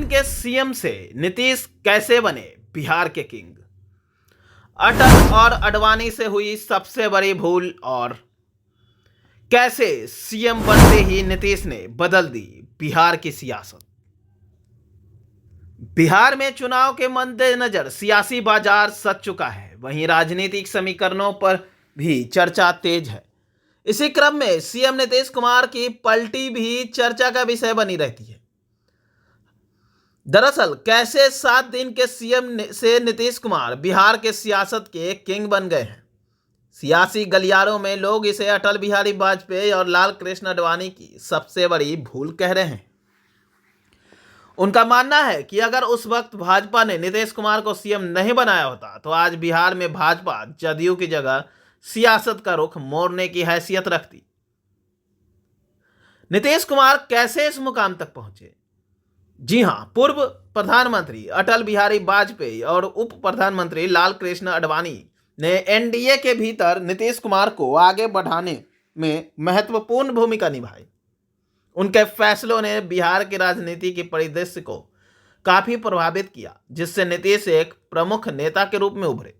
दिन के सीएम से नीतीश कैसे बने बिहार के किंग? अटल और अडवाणी से हुई सबसे बड़ी भूल और कैसे सीएम बनते ही नीतीश ने बदल दी बिहार की सियासत? बिहार में चुनाव के मद्देनजर सियासी बाजार सज चुका है, वहीं राजनीतिक समीकरणों पर भी चर्चा तेज है। इसी क्रम में सीएम नीतीश कुमार की पलटी भी चर्चा का विषय बनी रहती है। दरअसल कैसे 7 दिन के सीएम से नीतीश कुमार बिहार के सियासत के किंग बन गए हैं। सियासी गलियारों में लोग इसे अटल बिहारी वाजपेयी और लाल कृष्ण आडवाणी की सबसे बड़ी भूल कह रहे हैं। उनका मानना है कि अगर उस वक्त भाजपा ने नीतीश कुमार को सीएम नहीं बनाया होता तो आज बिहार में भाजपा जदयू की जगह सियासत का रुख मोड़ने की हैसियत रखती। नीतीश कुमार कैसे इस मुकाम तक पहुंचे? जी हां, पूर्व प्रधानमंत्री अटल बिहारी वाजपेयी और उप प्रधानमंत्री लाल कृष्ण आडवाणी ने एनडीए के भीतर नीतीश कुमार को आगे बढ़ाने में महत्वपूर्ण भूमिका निभाई। उनके फैसलों ने बिहार की राजनीति के परिदृश्य को काफी प्रभावित किया, जिससे नीतीश एक प्रमुख नेता के रूप में उभरे।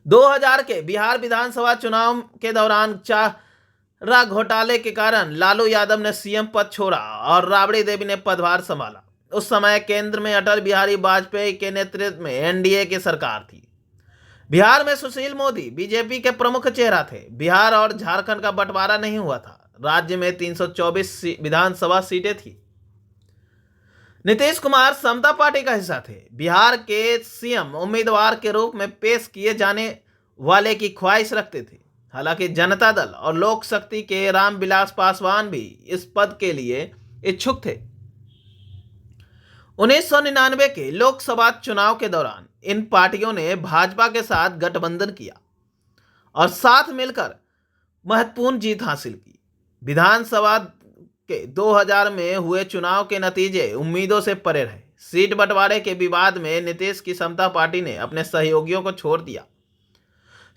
2000 के बिहार विधानसभा चुनाव के दौरान चारा घोटाले के कारण लालू यादव ने सीएम पद छोड़ा और राबड़ी देवी ने पदभार संभाला। उस समय केंद्र में अटल बिहारी वाजपेयी के नेतृत्व में एनडीए की सरकार थी। बिहार में सुशील मोदी बीजेपी के प्रमुख चेहरा थे। बिहार और झारखंड का बंटवारा नहीं हुआ था। राज्य में 324 विधानसभा सीटें थी। नीतीश कुमार समता पार्टी का हिस्सा थे। बिहार के सीएम उम्मीदवार के रूप में पेश किए जाने वाले की ख्वाहिश रखते थे। हालांकि जनता दल और लोक शक्ति के रामविलास पासवान भी इस पद के लिए इच्छुक थे। 1999 के लोकसभा चुनाव के दौरान इन पार्टियों ने भाजपा के साथ गठबंधन किया और साथ मिलकर महत्वपूर्ण जीत हासिल की। विधानसभा के 2000 में हुए चुनाव के नतीजे उम्मीदों से परे रहे। सीट बंटवारे के विवाद में नीतीश की समता पार्टी ने अपने सहयोगियों को छोड़ दिया,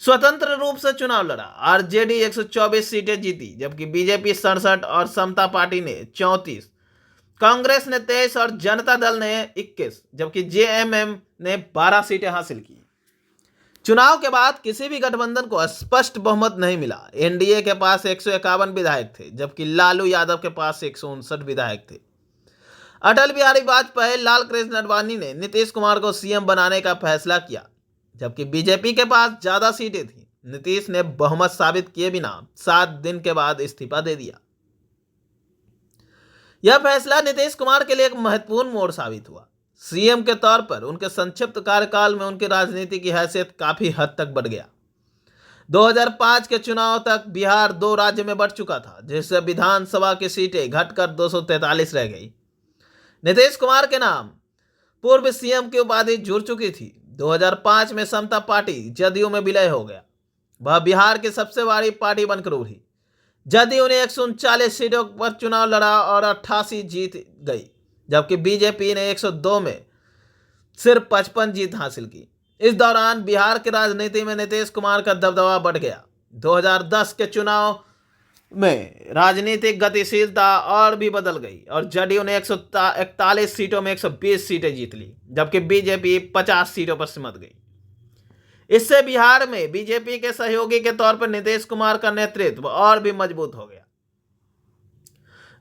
स्वतंत्र रूप से चुनाव लड़ा। आरजेडी 124 सीटें जीती, जबकि बीजेपी 67 और समता पार्टी ने 34, कांग्रेस ने 23 और जनता दल ने 21, जबकि जेएमएम ने 12 सीटें हासिल की। चुनाव के बाद किसी भी गठबंधन को स्पष्ट बहुमत नहीं मिला। एनडीए के पास 151 विधायक थे, जबकि लालू यादव के पास 159 विधायक थे। अटल बिहारी वाजपेयी, लाल कृष्ण आडवाणी ने नीतीश कुमार को सीएम बनाने का फैसला किया, जबकि बीजेपी के पास ज्यादा सीटें थी। नीतीश ने बहुमत साबित किए बिना 7 दिन के बाद इस्तीफा दे दिया। यह फैसला नीतीश कुमार के लिए एक महत्वपूर्ण मोड़ साबित हुआ। सीएम के तौर पर उनके संक्षिप्त कार्यकाल में उनकी राजनीति की हैसियत काफी हद तक बढ़ गया। 2005 के चुनाव तक बिहार 2 राज्य में बढ़ चुका था, जिससे विधानसभा की सीटें घटकर 243 रह गई। नीतीश कुमार के नाम पूर्व सीएम की उपाधि जुड़ चुकी थी। 2005 में समता पार्टी जदयू में विलय हो गया। वह बिहार की सबसे बड़ी पार्टी बनकर उभरी। जदयू ने 139 सीटों पर चुनाव लड़ा और 88 जीत गई, जबकि बीजेपी ने 102 में सिर्फ 55 जीत हासिल की। इस दौरान बिहार की राजनीति में नीतीश कुमार का दबदबा बढ़ गया। 2010 के चुनाव में राजनीतिक गतिशीलता और भी बदल गई और जदयू ने 141 सीटों में 120 सीटें जीत ली, जबकि बीजेपी 50 सीटों पर सिमट गई। इससे बिहार में बीजेपी के सहयोगी के तौर पर नीतीश कुमार का नेतृत्व और भी मजबूत हो गया।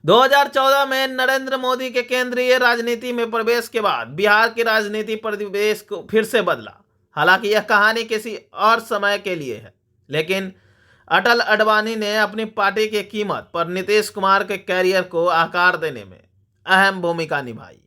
2014 में नरेंद्र मोदी के केंद्रीय राजनीति में प्रवेश के बाद बिहार की राजनीति परिवेश को फिर से बदला। हालांकि यह कहानी किसी और समय के लिए है, लेकिन अटल आडवाणी ने अपनी पार्टी की कीमत पर नीतीश कुमार के कैरियर को आकार देने में अहम भूमिका निभाई।